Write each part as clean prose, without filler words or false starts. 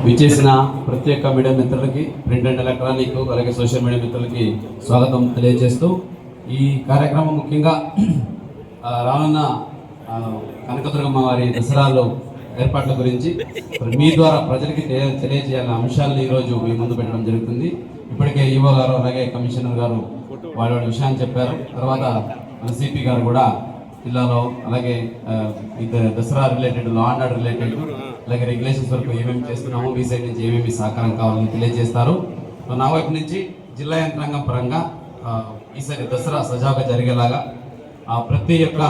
విచ్చేసిన ప్రతి ఒక్క మీడియా మిత్రులకి, ప్రింట్ అండ్ ఎలక్ట్రానిక్ అలాగే సోషల్ మీడియా మిత్రులకి స్వాగతం తెలియజేస్తూ, ఈ కార్యక్రమం ముఖ్యంగా రానున్న కనకదుర్గమ్మ వారి దసరాలో ఏర్పాట్ల గురించి మీ ద్వారా ప్రజలకి తెలియజేయాలన్న అంశాలను ఈరోజు మీ ముందు పెట్టడం జరుగుతుంది. ఇప్పటికే ఈవో గారు అలాగే కమిషనర్ గారు వాళ్ళ విషయాన్ని చెప్పారు. తర్వాత మన సిపి గారు కూడా జిల్లాలో అలాగే Dasara related, law and order related అలాగే రెగ్యులేషన్స్ వరకు ఏమేమి చేస్తున్నామో మీ సైడ్ నుంచి ఏమేమి సహకారం కావాలని తెలియజేస్తారు. నా వైపు నుంచి జిల్లా యంత్రాంగం పరంగా ఈసారి దసరా సజావుగా జరిగేలాగా ప్రతి ఒక్క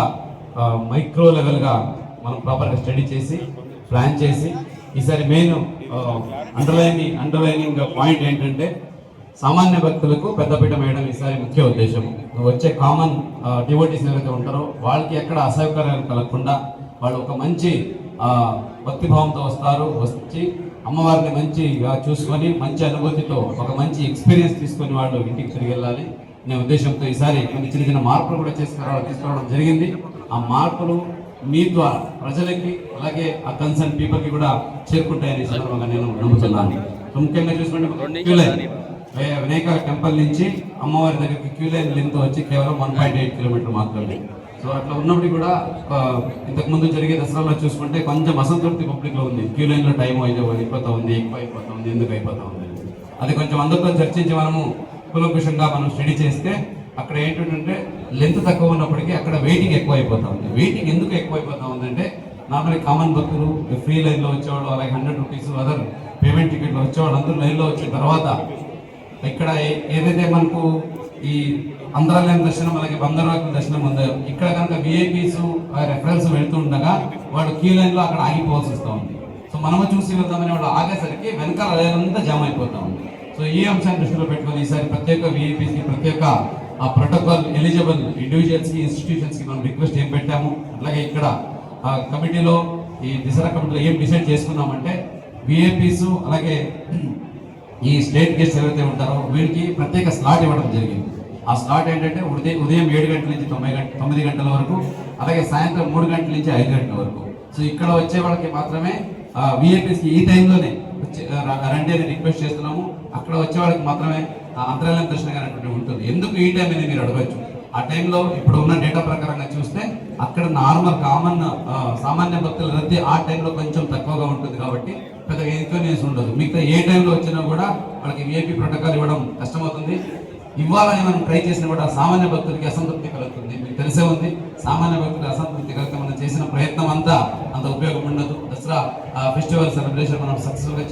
మైక్రో లెవెల్గా మనం ప్రాపర్గా స్టడీ చేసి ప్లాన్ చేసి, ఈసారి మెయిన్ అండర్లైనింగ్ పాయింట్ ఏంటంటే సామాన్య భక్తులకు పెద్దపీట వేయడం ఈసారి ముఖ్య ఉద్దేశం. వచ్చే కామన్ డివోటీస్ ఎవరైతే ఉంటారో వాళ్ళకి ఎక్కడ అసౌకర్యాలు కలగకుండా వాళ్ళు ఒక మంచి భక్తిభావంతో వచ్చి అమ్మవారిని మంచిగా చూసుకొని మంచి అనుభూతితో ఒక మంచి ఎక్స్పీరియన్స్ తీసుకొని వాళ్ళు ఇంటికి తిరిగి వెళ్ళాలి అనే ఉద్దేశంతో ఈసారి కొన్ని చిన్న చిన్న మార్పులు కూడా తీసుకురావడం జరిగింది. ఆ మార్పులు మీ ద్వారా ప్రజలకి అలాగే ఆ కన్సర్న్ పీపుల్కి కూడా చేరుకుంటాయని సందర్భంగా నేను నమ్ముతున్నాను. ముఖ్యంగా చూసుకుంటే వినాయక టెంపుల్ నుంచి అమ్మవారి దగ్గరికి క్యూ లైన్ లెంత్ వచ్చి కేవలం 1.8 కిలోమీటర్ మాత్రమే. సో అట్లా ఉన్నప్పటికీ కూడా ఇంతకుముందు జరిగే దసరాలో చూసుకుంటే కొంచెం అసంతృప్తి పబ్లిక్లో ఉంది. క్యూ లైన్లో టైం అయిపోతా ఉంది, ఎందుకు అయిపోతా ఉంది. అది కొంచెం అందరితో చర్చించి మనము కులంకుషంగా మనం స్టడీ చేస్తే అక్కడ ఏంటంటే లెంత్ తక్కువ ఉన్నప్పటికీ అక్కడ వెయిటింగ్ ఎక్కువ అయిపోతా ఉంది. వెయిటింగ్ ఎందుకు ఎక్కువ అయిపోతా ఉందంటే నార్మల్ కామన్ భక్తులు ఫ్రీ లైన్లో వచ్చేవాళ్ళు, అలాగే 100 రూపీస్ అదర్ పేమెంట్ టికెట్లో వచ్చేవాళ్ళు అందరూ లైన్లో వచ్చిన తర్వాత ఇక్కడ ఏదైతే మనకు ఈ అంతరాలయం దర్శనం అలాగే బంగారు దర్శనం ఉందో ఇక్కడ కనుక విఐపీస్ రెఫరెన్స్ వెళ్తూ ఉండగా వాళ్ళు క్యూ లైన్లో అక్కడ ఆగిపోవాల్సి వస్తూ ఉంది. సో మనము చూసి వెళ్తామని వాళ్ళు ఆగేసరికి వెనకాల లైన్ జామ్ అయిపోతా ఉంది. సో ఈ అంశాన్ని దృష్టిలో పెట్టుకొని ఈసారి ప్రత్యేక విఐపీస్కి ప్రత్యేక ఆ ప్రోటోకాల్ ఎలిజిబుల్ ఇండివిజువల్స్కి ఇన్స్టిట్యూషన్స్కి మనం రిక్వెస్ట్ ఏం పెట్టాము, అలాగే ఇక్కడ కమిటీలో ఈ దసరా కమిటీలో ఏం డిసైడ్ చేసుకున్నామంటే విఐపీస్ అలాగే ఈ స్టేట్ గెస్ట్ ఎవరైతే ఉంటారో వీరికి ప్రత్యేక స్లాట్ ఇవ్వడం జరిగింది. ఆ స్లాట్ ఏంటంటే ఉదయం 7 గంటల నుంచి 9 గంటల వరకు, అలాగే సాయంత్రం 3 గంటల నుంచి 5 గంటల వరకు. సో ఇక్కడ వచ్చే వాళ్ళకి మాత్రమే విఐపీస్కి ఈ టైంలోనే రండి అని రిక్వెస్ట్ చేస్తున్నాము. అక్కడ వచ్చే వాళ్ళకి మాత్రమే అంతరాలయం దర్శనం అనేటువంటి ఉంటుంది. ఎందుకు ఈ టైం అని మీరు అడగచ్చు. ఆ టైంలో ఇప్పుడు ఉన్న డేటా ప్రకారంగా చూస్తే అక్కడ నార్మల్ సామాన్య భక్తుల రద్దీ ఆ టైంలో కొంచెం తక్కువగా ఉంటుంది కాబట్టి పెద్దగా ఇన్కన్వీనియన్స్ ఉండదు. మిగతా ఏ టైంలో వచ్చినా కూడా వాళ్ళకి విఐపీ ప్రోటోకాల్ ఇవ్వడం కష్టమవుతుంది. ఇవ్వాలని మనం ట్రై చేసినా కూడా సామాన్య భక్తులకి అసంతృప్తి కలుగుతుంది. మీకు తెలిసే ఉంది, సామాన్య భక్తులకి అసంతృప్తి కలిగితే మనం చేసిన ప్రయత్నం అంత ఉపయోగం ఉండదు. దసరా ఫెస్టివల్ సెలబ్రేషన్ మనం సక్సెస్ఫుల్గా